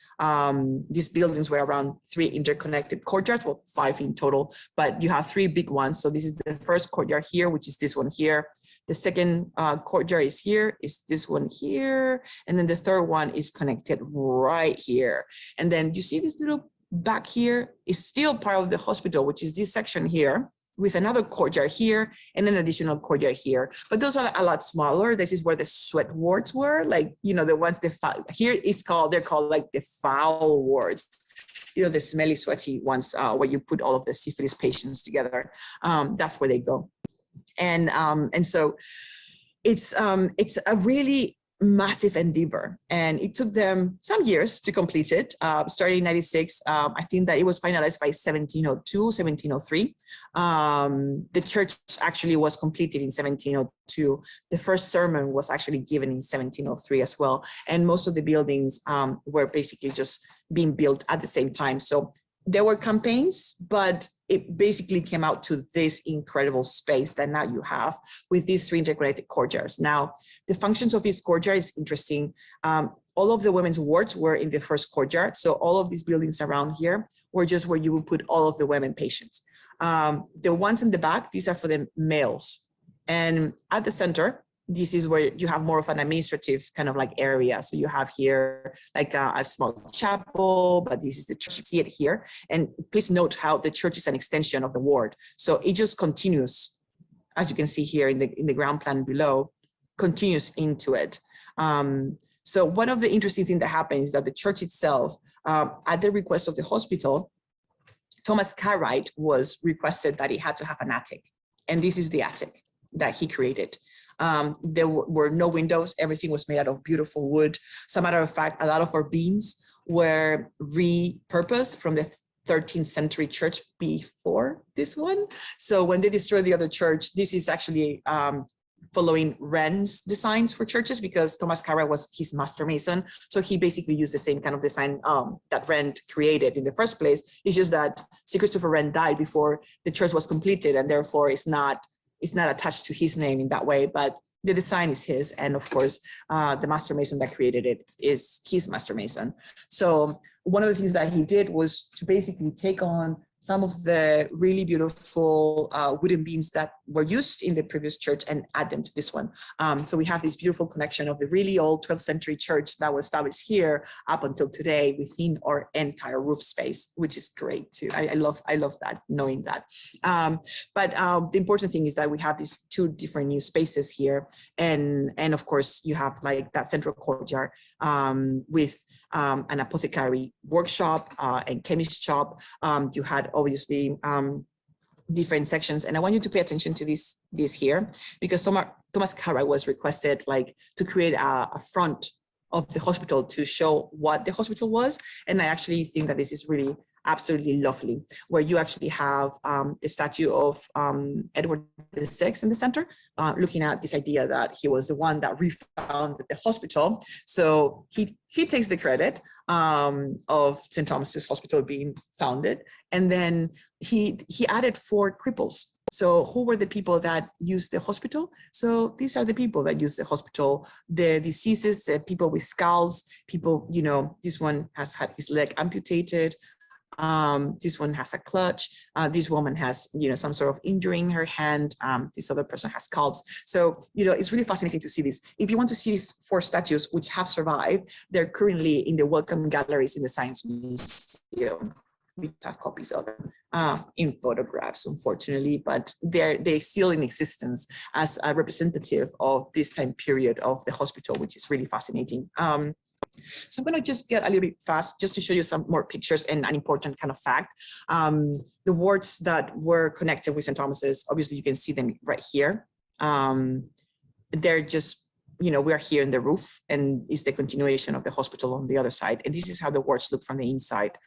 these buildings were around 3 interconnected courtyards, well, 5 in total, but you have 3 big ones. So this is the first courtyard here, which is this one here. The second courtyard is here, is this one here. And then the third one is connected right here. And then you see this little back here is still part of the hospital, which is this section here, with another courtyard here and an additional courtyard here. But those are a lot smaller. This is where the sweat wards were, like, you know, the ones here is called, they're called like the foul wards, you know, the smelly, sweaty ones where you put all of the syphilis patients together. That's where they go. And so it's a really massive endeavor, and it took them some years to complete it, starting in 96. I think that it was finalized by 1702, 1703. The church actually was completed in 1702. The first sermon was actually given in 1703 as well. And most of the buildings were basically just being built at the same time. So there were campaigns, but it basically came out to this incredible space that now you have with these 3 integrated courtyards. Now, the functions of this courtyard is interesting. All of the women's wards were in the first courtyard. So all of these buildings around here were just where you would put all of the women patients. The ones in the back, these are for the males. And at the center, this is where you have more of an administrative kind of like area. So you have here like a small chapel, but this is the church. You see it here. And please note how the church is an extension of the ward. So it just continues, as you can see here in the ground plan below, continues into it. So one of the interesting things that happens is that the church itself, at the request of the hospital, Thomas Cartwright was requested that he had to have an attic. And this is the attic that he created. There were no windows. Everything was made out of beautiful wood. As a matter of fact, a lot of our beams were repurposed from the 13th century church before this one. So when they destroyed the other church, this is actually following Wren's designs for churches, because Thomas Cartwright was his master mason. So he basically used the same kind of design that Wren created in the first place. It's just that Sir Christopher Wren died before the church was completed, and therefore it's not attached to his name in that way, but the design is his. And of course, the master mason that created it is his master mason. So one of the things that he did was to basically take on some of the really beautiful wooden beams that were used in the previous church and add them to this one. So we have this beautiful connection of the really old 12th century church that was established here up until today within our entire roof space, which is great too. I love that, knowing that. But the important thing is that we have these 2 different new spaces here. And of course, you have like that central courtyard with an apothecary workshop and chemist shop. You had obviously different sections, and I want you to pay attention to this here, because Thomas Cartwright was requested like to create a front of the hospital to show what the hospital was. And I actually think that this is really absolutely lovely, where you actually have the statue of Edward VI in the center, looking at this idea that he was the one that refounded the hospital. So he takes the credit of St. Thomas's Hospital being founded. And then he added 4 cripples. So who were the people that used the hospital? So these are the people that use the hospital, the diseases, the people with scalds, people, you know, this one has had his leg amputated. This one has a clutch. This woman has, some sort of injury in her hand. This other person has scalds. So, it's really fascinating to see this. If you want to see these 4 statues, which have survived, they're currently in the Welcome Galleries in the Science Museum. We have copies of them in photographs, unfortunately, but they're still in existence as a representative of this time period of the hospital, which is really fascinating. So I'm going to just get a little bit fast just to show you some more pictures and an important kind of fact. The wards that were connected with St. Thomas's, obviously you can see them right here. They're just, we're here in the roof, and it's the continuation of the hospital on the other side. And this is how the wards look from the inside.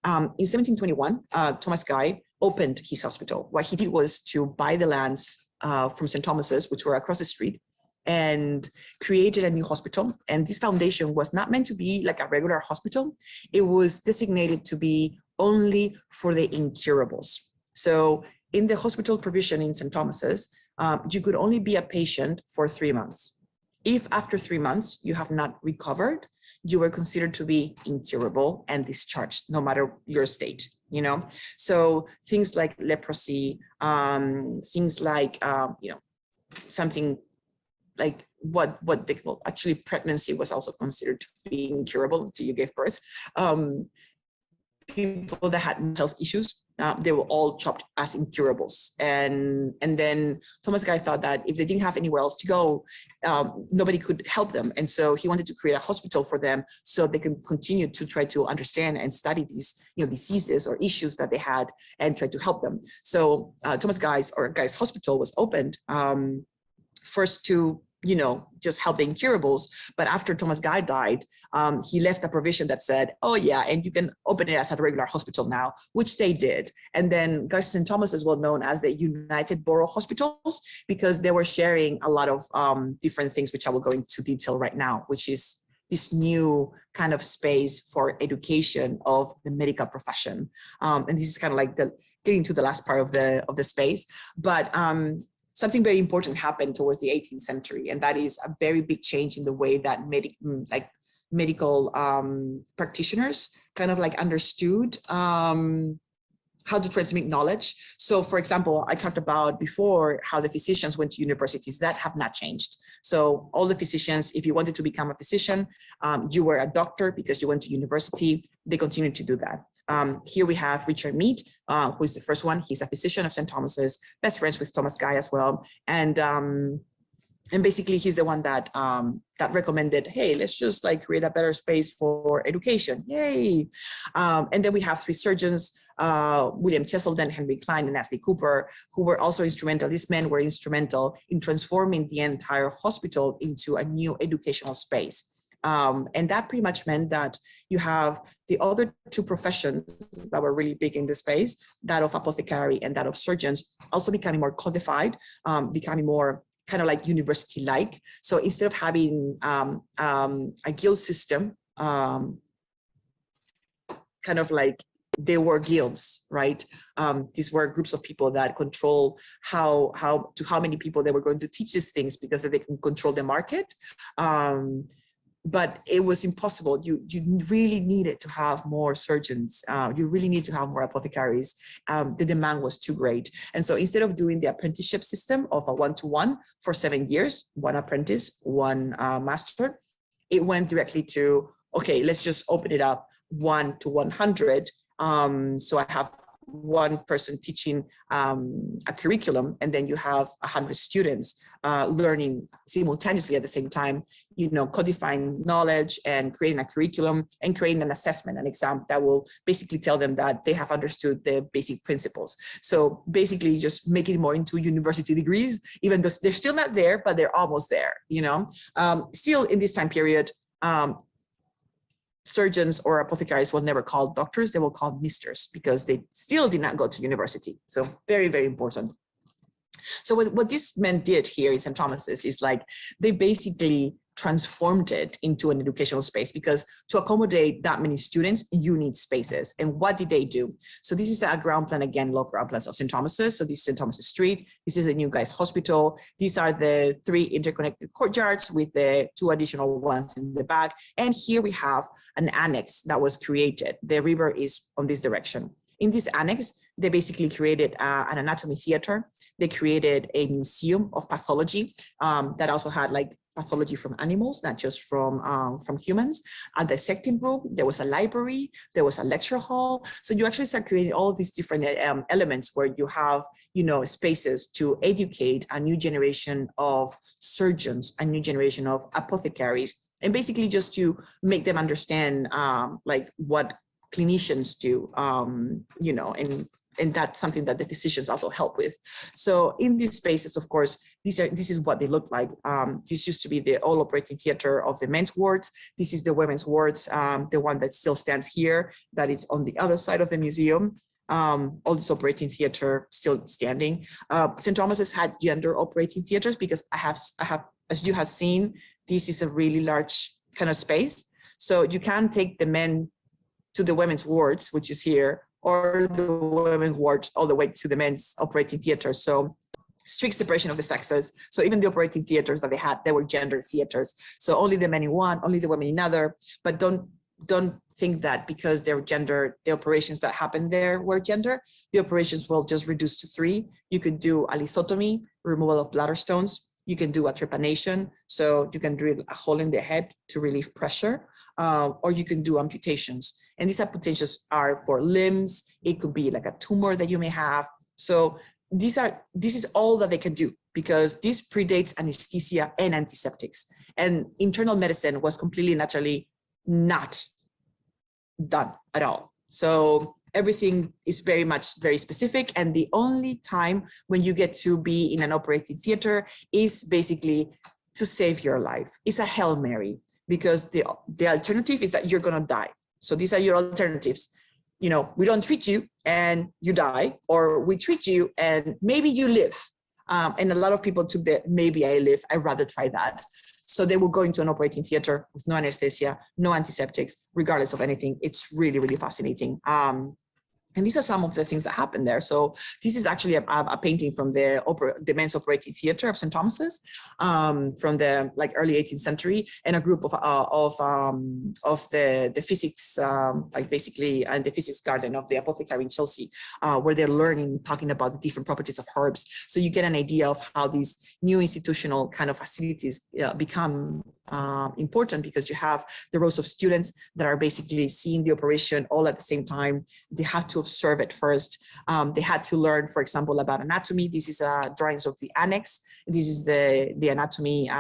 In 1721, Thomas Guy opened his hospital. What he did was to buy the lands from St. Thomas's, which were across the street, and created a new hospital. And this foundation was not meant to be like a regular hospital. It was designated to be only for the incurables. So in the hospital provision in St. Thomas's, you could only be a patient for 3 months. If after 3 months you have not recovered, you were considered to be incurable and discharged, no matter your state, So things like leprosy, things like, something like what they call, actually pregnancy was also considered to be incurable until you gave birth. People that had health issues, they were all chopped as incurables. And then Thomas Guy thought that if they didn't have anywhere else to go, nobody could help them. And so he wanted to create a hospital for them so they can continue to try to understand and study these diseases or issues that they had and try to help them. So Thomas Guy's Hospital was opened first to just help the incurables. But after Thomas Guy died, he left a provision that said, oh yeah, and you can open it as a regular hospital now, which they did. And then Guy St. Thomas is well known as the United Borough Hospitals, because they were sharing a lot of different things, which I will go into detail right now, which is this new kind of space for education of the medical profession. And this is kind of like getting to the last part of the space. But something very important happened towards the 18th century, and that is a very big change in the way that medical practitioners kind of like understood how to transmit knowledge. So for example, I talked about before how the physicians went to universities. That have not changed. So all the physicians, if you wanted to become a physician, you were a doctor because you went to university. They continue to do that. Here we have Richard Mead, who is the first one. He's a physician of St. Thomas's, best friends with Thomas Guy as well. And basically he's the one that that recommended, hey, let's just like create a better space for education. Yay. And then we have 3 surgeons, William Cheselden, Henry Klein, and Ashley Cooper, who were also instrumental. These men were instrumental in transforming the entire hospital into a new educational space. And that pretty much meant that you have the other 2 professions that were really big in the space, that of apothecary and that of surgeons, also becoming more codified, becoming more kind of like university-like. So instead of having a guild system, kind of like they were guilds, right? These were groups of people that control how many people they were going to teach these things, because they can control the market. But it was impossible. You really needed to have more surgeons. You really need to have more apothecaries. The demand was too great. And so instead of doing the apprenticeship system of a 1-to-1 for 7 years, 1 apprentice, 1 master, it went directly to, okay, let's just open it up 1 to 100. So I have 1 person teaching a curriculum, and then you have 100 students learning simultaneously at the same time, codifying knowledge and creating a curriculum and creating an assessment, an exam that will basically tell them that they have understood the basic principles. So basically just making it more into university degrees, even though they're still not there, but they're almost there, Still in this time period, surgeons or apothecaries were never called doctors, they were called misters, because they still did not go to university. So very, very important. So what these men did here in St. Thomas's is like, they basically transformed it into an educational space, because to accommodate that many students, you need spaces. And what did they do? So this is a ground plan, again, love ground plans of St. Thomas's. So this is St. Thomas's Street. This is the New Guys Hospital. These are the 3 interconnected courtyards with the 2 additional ones in the back. And here we have an annex that was created. The river is on this direction. In this annex, they basically created an anatomy theater. They created a museum of pathology that also had like pathology from animals, not just from humans. A dissecting room, there was a library, there was a lecture hall. So you actually start creating all these different elements where you have, you know, spaces to educate a new generation of surgeons, a new generation of apothecaries, and basically just to make them understand like what clinicians do, you know, and that's something that the physicians also help with. So in these spaces, of course, this is what they look like. This used to be the all operating theater of the men's wards. This is the women's wards, the one that still stands here, that is on the other side of the museum. All this operating theater still standing. St. Thomas's had gender operating theaters because I have, as you have seen, this is a really large kind of space. So you can take the men to the women's wards, which is here, or the women's ward all the way to the men's operating theater. So strict separation of the sexes. So even the operating theaters that they had, they were gender theaters. So only the men in one, only the women in another. But don't think that because they're gender, the operations that happened there were gender. The operations will just reduce to 3. You could do a lithotomy, removal of bladder stones. You can do a trepanation, so you can drill a hole in the head to relieve pressure, or you can do amputations. And these amputations are for limbs. It could be like a tumor that you may have. So this is all that they can do, because this predates anesthesia and antiseptics. And internal medicine was completely naturally not done at all. So everything is very specific. And the only time when you get to be in an operating theater is basically to save your life. It's a Hail Mary, because the alternative is that you're going to die. So these are your alternatives. You know, we don't treat you and you die, or we treat you and maybe you live. And a lot of people took the maybe I live, I'd rather try that. So they will go into an operating theater with no anesthesia, no antiseptics, regardless of anything. It's really, really fascinating. And these are some of the things that happen there. So this is actually a painting from the men's operating theater of St. Thomas's, from the early 18th century, and a group of the physics, basically, and the physics garden of the apothecary in Chelsea, where they're learning, talking about the different properties of herbs. So you get an idea of how these new institutional kind of facilities become important, because you have the rows of students that are basically seeing the operation all at the same time. They have to observe it first. They had to learn, for example, about anatomy. This is drawings of the annex. This is the anatomy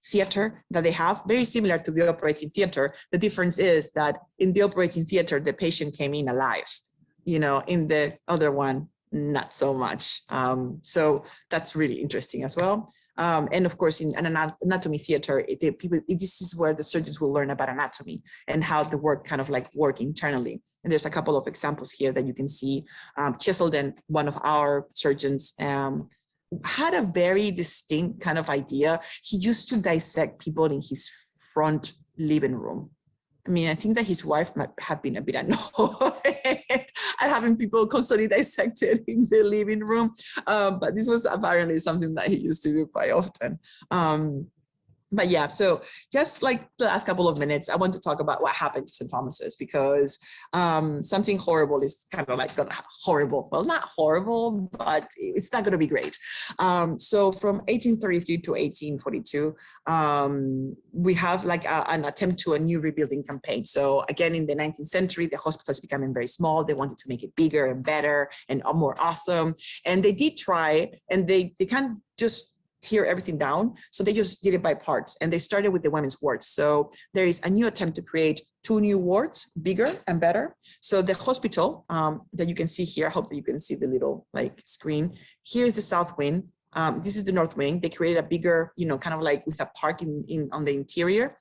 theater that they have, very similar to the operating theater. The difference is that in the operating theater, the patient came in alive. You know, in the other one, not so much. So that's really interesting as well. And of course, in an anatomy theater, this is where the surgeons will learn about anatomy and how the work kind of work internally. And there's a couple of examples here that you can see. Cheselden, one of our surgeons, had a very distinct kind of idea. He used to dissect people in his front living room. I mean, I think that his wife might have been a bit annoyed at having people constantly dissected in the living room. But this was apparently something that he used to do quite often. But yeah, so just the last couple of minutes, I want to talk about what happened to St. Thomas's, because something horrible is kind of horrible. Well, not horrible, but it's not going to be great. So from 1833 to 1842, we have an attempt to a new rebuilding campaign. So again, in the 19th century, the hospital is becoming very small. They wanted to make it bigger and better and more awesome. And they did try, and they can't just tear everything down. So they just did it by parts, and they started with the women's wards. So there is a new attempt to create 2 new wards, bigger and better. So the hospital that you can see here, I hope that you can see the little screen. Here is the south wing. This is the north wing. They created a bigger, kind of with a park on the interior,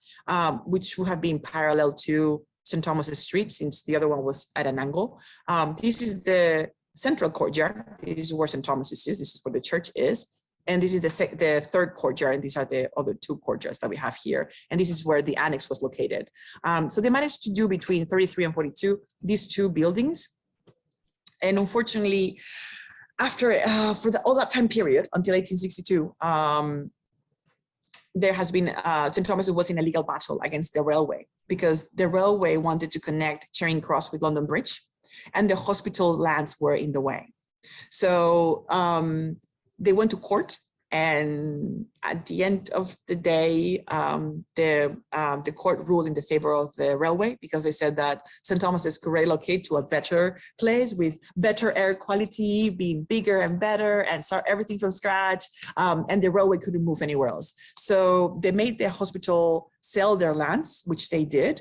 which would have been parallel to St. Thomas's Street, since the other one was at an angle. This is the central courtyard. This is where St. Thomas's is. This is where the church is. And this is the third courtyard, and these are the other two courtyards that we have here. And this is where the annex was located. So they managed to do between 33 and 42, these two buildings. And unfortunately, after all that time period until 1862, there has been, St. Thomas's was in a legal battle against the railway, because the railway wanted to connect Charing Cross with London Bridge, and the hospital lands were in the way. So they went to court, and at the end of the day, the court ruled in the favor of the railway, because they said that St. Thomas's could relocate to a better place with better air quality, being bigger and better, and start everything from scratch, and the railway couldn't move anywhere else. So they made the hospital sell their lands, which they did,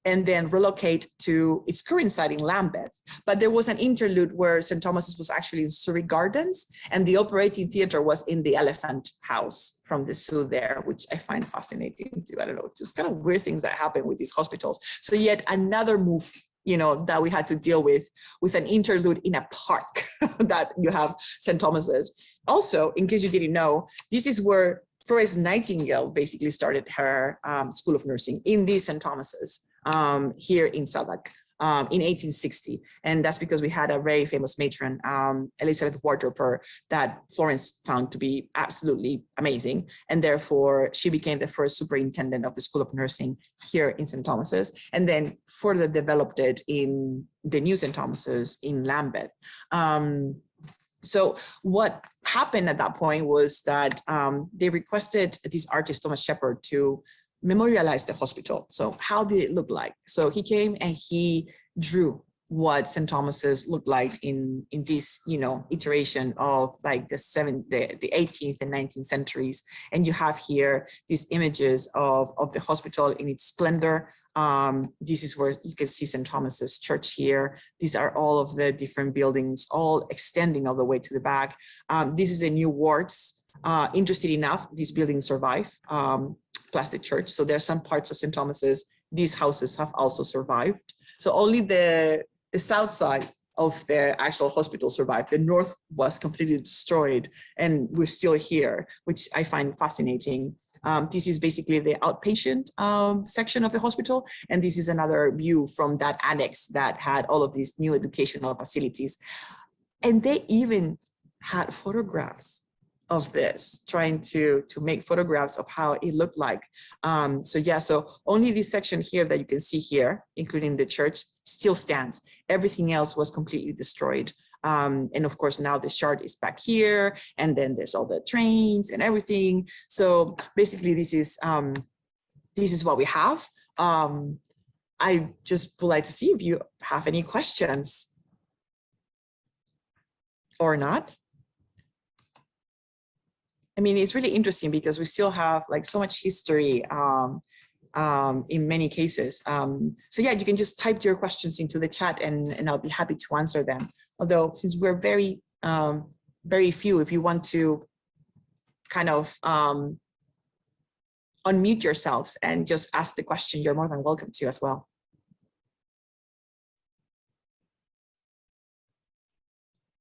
and then relocate to its current site in Lambeth. But there was an interlude where St. Thomas's was actually in Surrey Gardens, and the operating theatre was in the Elephant House from the zoo there, which I find fascinating too. I don't know, just kind of weird things that happen with these hospitals. So yet another move, you know, that we had to deal with an interlude in a park that you have St. Thomas's. Also, in case you didn't know, this is where Florence Nightingale basically started her School of Nursing, in the St. Thomas's. Here in Southwark in 1860. And that's because we had a very famous matron, Elizabeth Wardroper, that Florence found to be absolutely amazing. And therefore, she became the first superintendent of the School of Nursing here in St. Thomas's, and then further developed it in the new St. Thomas's in Lambeth. So what happened at that point was that they requested this artist, Thomas Shepard, to memorialize the hospital. So how did it look like? So he came and he drew what St. Thomas's looked like in this, you know, iteration of like the 18th and 19th centuries. And you have here these images of the hospital in its splendor. This is where you can see St. Thomas's Church here. These are all of the different buildings, all extending all the way to the back. This is the new wards. Interesting enough, these buildings survive, plus the church. So there are some parts of St. Thomas's, these houses have also survived. So only the south side of the actual hospital survived. The north was completely destroyed, and we're still here, which I find fascinating. This is basically the outpatient section of the hospital, and this is another view from that annex that had all of these new educational facilities. And they even had photographs of this, trying to make photographs of how it looked like. So yeah, so only this section here that you can see here, including the church, still stands. Everything else was completely destroyed. And of course, now the shard is back here, and then there's all the trains and everything. So basically, this is what we have. I just would like to see if you have any questions or not. I mean, it's really interesting because we still have like so much history in many cases. So yeah, you can just type your questions into the chat, and I'll be happy to answer them. Although since we're very, very few, if you want to kind of unmute yourselves and just ask the question, you're more than welcome to as well.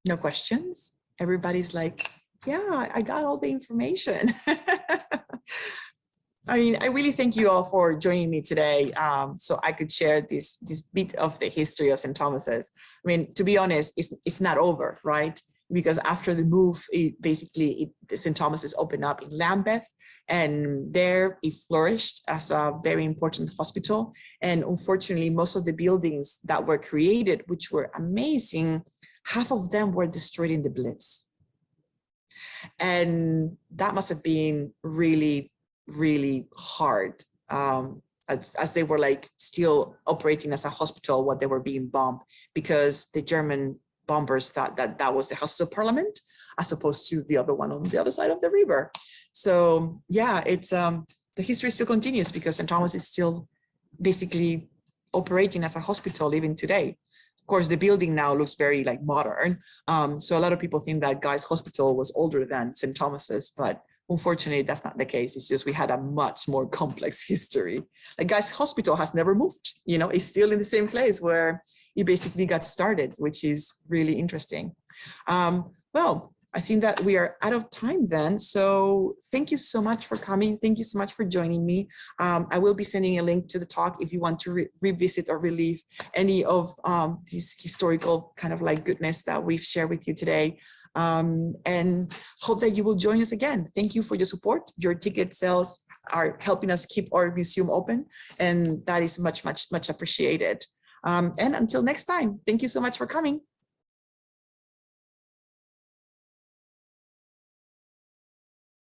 No questions? Everybody's like, yeah, I got all the information. I mean, I really thank you all for joining me today, so I could share this bit of the history of St. Thomas's. I mean, to be honest, it's not over, right? Because after the move, St. Thomas's opened up in Lambeth, and there it flourished as a very important hospital. And unfortunately, most of the buildings that were created, which were amazing, half of them were destroyed in the Blitz. And that must have been really, really hard, as they were like still operating as a hospital while they were being bombed, because the German bombers thought that was the House of Parliament, as opposed to the other one on the other side of the river. So yeah, it's the history still continues, because St. Thomas is still basically operating as a hospital even today. Of course, the building now looks very like modern. So a lot of people think that Guy's Hospital was older than St. Thomas's, but unfortunately, that's not the case. It's just we had a much more complex history. Like Guy's Hospital has never moved. You know, it's still in the same place where it basically got started, which is really interesting. Well, I think that we are out of time then. So thank you so much for coming. Thank you so much for joining me. I will be sending a link to the talk if you want to revisit or relive any of this historical kind of like goodness that we've shared with you today. And hope that you will join us again. Thank you for your support. Your ticket sales are helping us keep our museum open, and that is much, much, much appreciated. And until next time, thank you so much for coming.